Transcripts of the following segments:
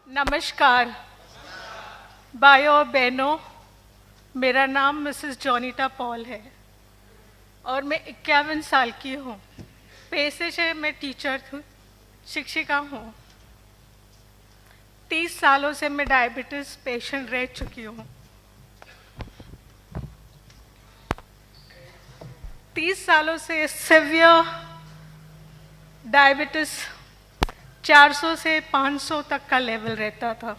नमस्कार भाइयों और बहनों, मेरा नाम मिसेस जॉनीटा पॉल है और मैं 51 साल की हूँ। पेशे से मैं टीचर हूँ, शिक्षिका हूँ। 30 सालों से मैं डायबिटीज़ पेशेंट रह चुकी हूँ। 30 सालों से सिवियर डायबिटीज़ 400 से 500 तक का लेवल रहता था।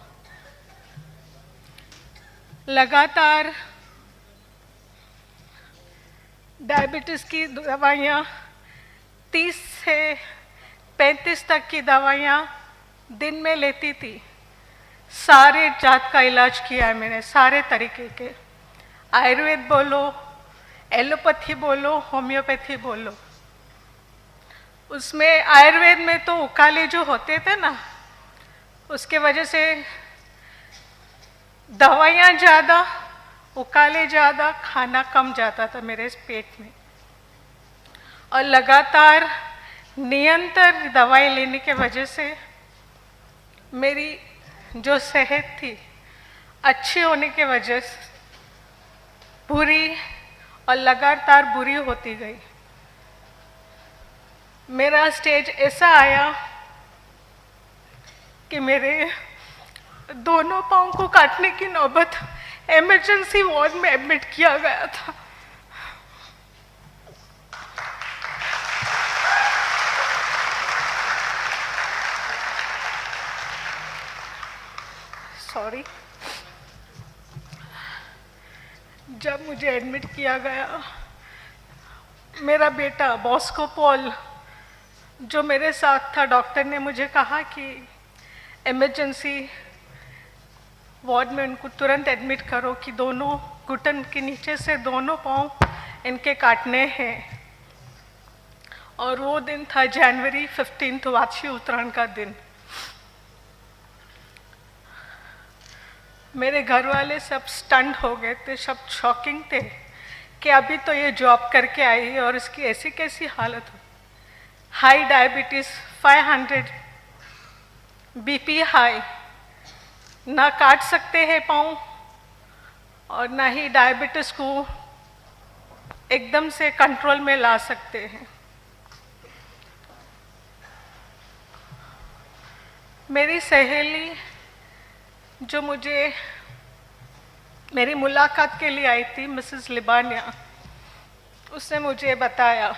लगातार डायबिटीज़ की दवाइयाँ 30 से 35 तक की दवाइयाँ दिन में लेती थी। सारे जात का इलाज किया है मैंने, सारे तरीके के, आयुर्वेद बोलो, एलोपैथी बोलो, होम्योपैथी बोलो। उसमें आयुर्वेद में तो उकाले जो होते थे ना, उसके वजह से दवाइयाँ ज़्यादा, उकाले ज़्यादा, खाना कम जाता था मेरे पेट में। और लगातार निरंतर दवाई लेने के वजह से मेरी जो सेहत थी अच्छी होने के वजह से बुरी और लगातार बुरी होती गई। मेरा स्टेज ऐसा आया कि मेरे दोनों पाँव को काटने की नौबत, इमरजेंसी वार्ड में एडमिट किया गया था। सॉरी। जब मुझे एडमिट किया गया, मेरा बेटा बॉस्को पॉल जो मेरे साथ था, डॉक्टर ने मुझे कहा कि इमरजेंसी वार्ड में उनको तुरंत एडमिट करो कि दोनों घुटन के नीचे से दोनों पाँव इनके काटने हैं। और वो दिन था जनवरी 15, वाची उत्तरायण का दिन। मेरे घर वाले सब स्टंट हो गए थे, सब शॉकिंग थे कि अभी तो ये जॉब करके आई है और इसकी ऐसी कैसी हालत हो। हाई डायबिटीज़ 500, बीपी हाई, ना काट सकते हैं पाँव और ना ही डायबिटीज़ को एकदम से कंट्रोल में ला सकते हैं। मेरी सहेली जो मुझे मेरी मुलाकात के लिए आई थी, मिसेस लिबानिया, उसने मुझे बताया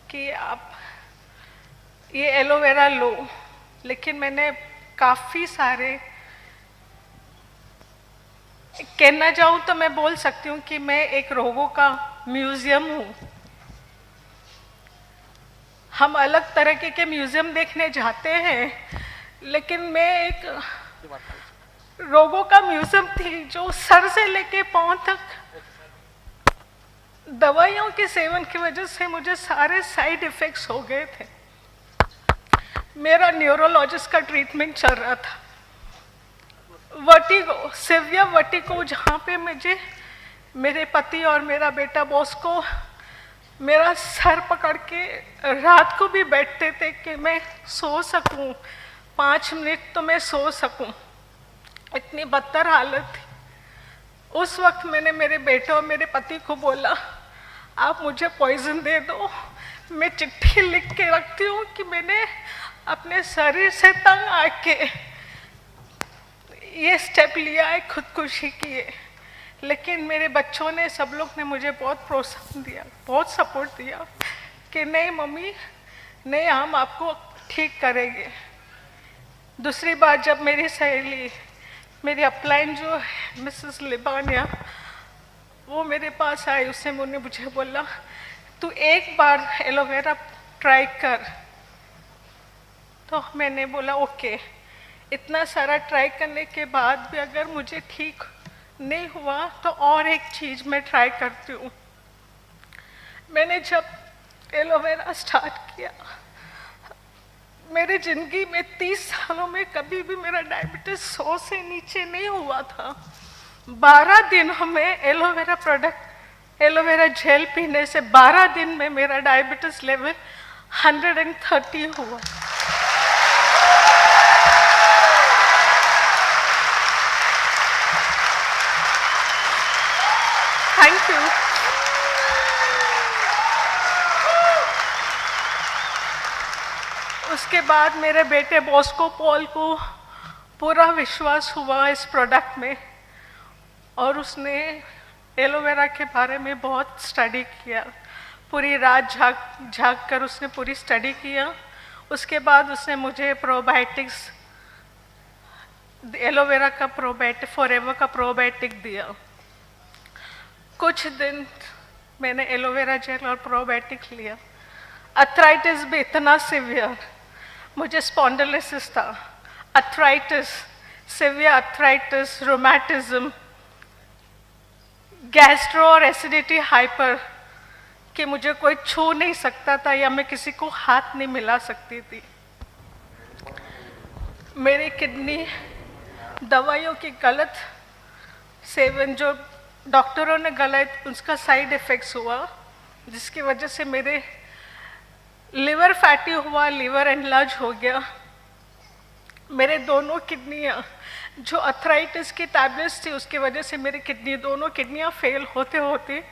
कि आप ये एलोवेरा लो। लेकिन मैंने काफ़ी सारे, कहना चाहूँ तो मैं बोल सकती हूँ कि मैं एक रोगों का म्यूज़ियम हूँ। हम अलग तरह के म्यूज़ियम देखने जाते हैं, लेकिन मैं एक रोगों का म्यूज़ियम थी जो सर से लेके पाँव तक दवाइयों के सेवन की वजह से मुझे सारे साइड इफ़ेक्ट्स हो गए थे। मेरा न्यूरोलॉजिस्ट का ट्रीटमेंट चल रहा था। वर्टिगो, सिवियर वर्टिगो, जहाँ पे मुझे मेरे पति और मेरा बेटा बॉस को मेरा सर पकड़ के रात को भी बैठते थे कि मैं सो सकूं, 5 मिनट तो मैं सो सकूं। इतनी बदतर हालत थी। उस वक्त मैंने मेरे बेटे और मेरे पति को बोला, आप मुझे पॉइजन दे दो, मैं चिट्ठी लिख के रखती हूँ कि मैंने अपने शरीर से तंग आके ये स्टेप लिया है, खुदकुशी की है। लेकिन मेरे बच्चों ने, सब लोग ने मुझे बहुत प्रोत्साहन दिया, बहुत सपोर्ट दिया कि नहीं मम्मी, नहीं, हम आपको ठीक करेंगे। दूसरी बात, जब मेरी सहेली, मेरी अपलाइन जो है मिसेस लिबानिया, वो मेरे पास आई, उसने मुझे बोला तू एक बार एलोवेरा ट्राई कर। तो मैंने बोला ओके। इतना सारा ट्राई करने के बाद भी अगर मुझे ठीक नहीं हुआ तो और एक चीज़ मैं ट्राई करती हूँ। मैंने जब एलोवेरा स्टार्ट किया, मेरी ज़िंदगी में 30 सालों में कभी भी मेरा डायबिटीज़ 100 से नीचे नहीं हुआ था। 12 दिनों में एलोवेरा प्रोडक्ट, एलोवेरा जेल पीने से 12 दिन में मेरा डायबिटीज़ लेवल 130 हुआ। बाद मेरे बेटे बॉस्को पॉल को पूरा विश्वास हुआ इस प्रोडक्ट में, और उसने एलोवेरा के बारे में बहुत स्टडी किया। पूरी रात झाग कर उसने पूरी स्टडी किया। उसके बाद उसने मुझे प्रोबायोटिक्स, एलोवेरा का प्रोबायोटिक, फॉरएवर का प्रोबायोटिक दिया। कुछ दिन मैंने एलोवेरा जेल और प्रोबायोटिक लिया। अर्थराइटिस भी इतना सिवियर, मुझे स्पॉन्डिलोसिस था, अर्थराइटिस, सिवियर अर्थराइटिस, रोमैटिज्म, गैस्ट्रो और एसिडिटी हाइपर, कि मुझे कोई छू नहीं सकता था या मैं किसी को हाथ नहीं मिला सकती थी। मेरी किडनी दवाइयों की गलत सेवन, जो डॉक्टरों ने गलत, उसका साइड इफ़ेक्ट्स हुआ, जिसकी वजह से मेरे लिवर फैटी हुआ, लिवर एनलार्ज हो गया। मेरे दोनों किडनियाँ, जो अर्थराइटिस की टैबलेट्स थी उसकी वजह से मेरी किडनी, दोनों किडनियाँ फेल होते होते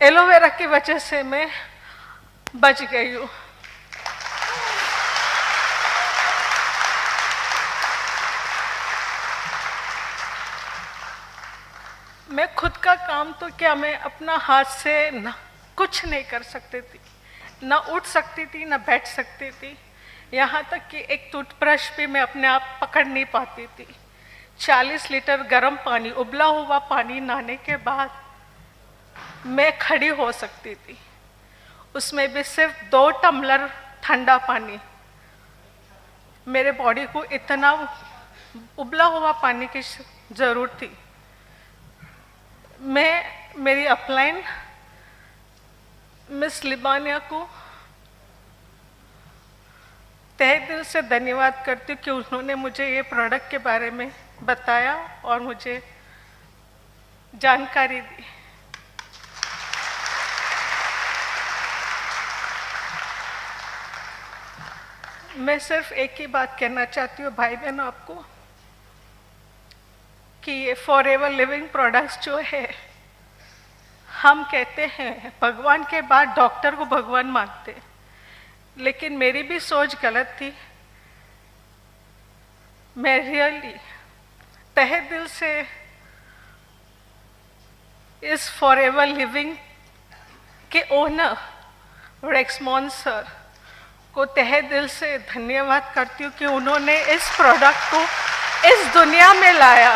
एलोवेरा की वजह से मैं बच गई हूँ। मैं खुद का काम तो क्या, मैं अपना हाथ से ना कुछ नहीं कर सकती थी, ना उठ सकती थी, ना बैठ सकती थी। यहाँ तक कि एक टूथब्रश भी मैं अपने आप पकड़ नहीं पाती थी। 40 लीटर गर्म पानी, उबला हुआ पानी नहाने के बाद मैं खड़ी हो सकती थी, उसमें भी सिर्फ 2 टम्बलर ठंडा पानी। मेरे बॉडी को इतना उबला हुआ पानी की ज़रूरत थी। मैं मेरी अपलाइन मिस लिबानिया को तहे दिल से धन्यवाद करती हूँ कि उन्होंने मुझे ये प्रोडक्ट के बारे में बताया और मुझे जानकारी दी। मैं सिर्फ एक ही बात कहना चाहती हूँ भाई बहनों आपको, कि ये फॉरएवर लिविंग प्रोडक्ट्स जो है, हम कहते हैं भगवान के बाद डॉक्टर को भगवान मानते, लेकिन मेरी भी सोच गलत थी। मैं रियली तहे दिल से इस फॉरएवर लिविंग के ओनर रेक्समोन सर को तहे दिल से धन्यवाद करती हूँ कि उन्होंने इस प्रोडक्ट को इस दुनिया में लाया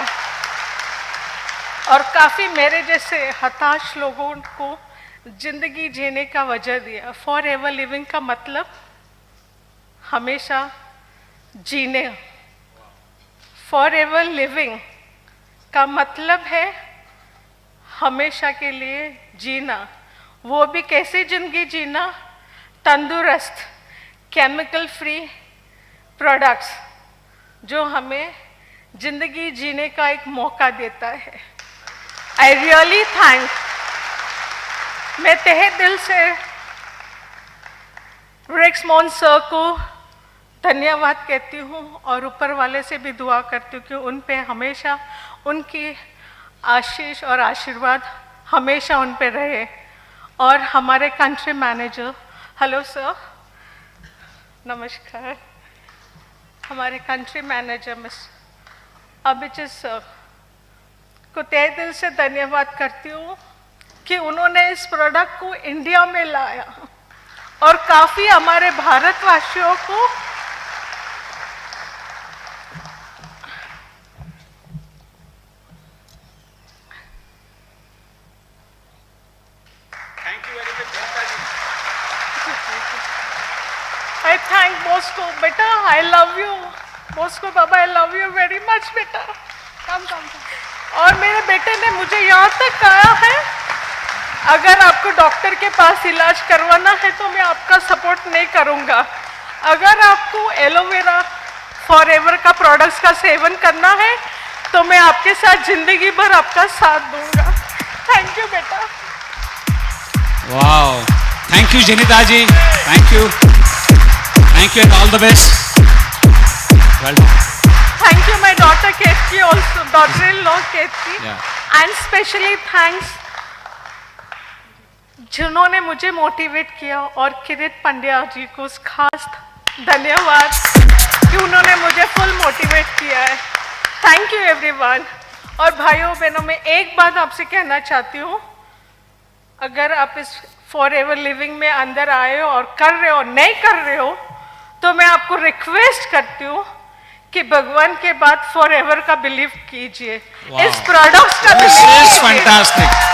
और काफ़ी मेरे जैसे हताश लोगों को जिंदगी जीने का वजह दिया। फॉरएवर लिविंग का मतलब हमेशा जीने, फॉरएवर लिविंग का मतलब है हमेशा के लिए जीना। वो भी कैसे जिंदगी जीना? तंदुरुस्त, केमिकल फ्री प्रोडक्ट्स जो हमें जिंदगी जीने का एक मौका देता है। आई रियली थैंक, मैं तहे दिल से रेक्समोन सर को धन्यवाद कहती हूँ और ऊपर वाले से भी दुआ करती हूँ कि उन पे हमेशा उनकी आशीष और आशीर्वाद हमेशा उन पे रहे। और हमारे कंट्री मैनेजर, हेलो सर, नमस्कार, हमारे country manager miss Abhijit sir को तहे दिल से धन्यवाद करती हूँ कि उन्होंने इस प्रोडक्ट को इंडिया में लाया और काफ़ी हमारे भारतवासियों को I thank Bosco, बेटा, I love you, Bosco Baba, I love you very much बेटा, कम। और मेरे बेटे ने मुझे यहाँ तक कहा है, अगर आपको डॉक्टर के पास इलाज करवाना है तो मैं आपका सपोर्ट नहीं करूँगा, अगर आपको एलोवेरा फॉरएवर का प्रोडक्ट्स का सेवन करना है तो मैं आपके साथ जिंदगी भर आपका साथ दूंगा। थैंक यू बेटा। Wow, thank you Janita ji, thank you and all the best. Well done. Thank you my daughter Ketki also, daughter-in-law Ketki. Yeah. And specially thanks जिन्होंने मुझे मोटिवेट किया, और किरीट पंड्या जी को खास धन्यवाद कि उन्होंने मुझे फुल मोटिवेट किया है। Thank you everyone. और भाइयों बहनों, मैं एक बात आपसे कहना चाहती हूँ, अगर आप इस फॉर एवर लिविंग में अंदर आए हो और कर रहे हो, नहीं कर रहे हो, तो मैं आपको रिक्वेस्ट करती हूँ कि भगवान के बाद फॉर एवर का बिलीव कीजिए, इस प्रोडक्ट्स का This बिलीव is कीजिए। fantastic.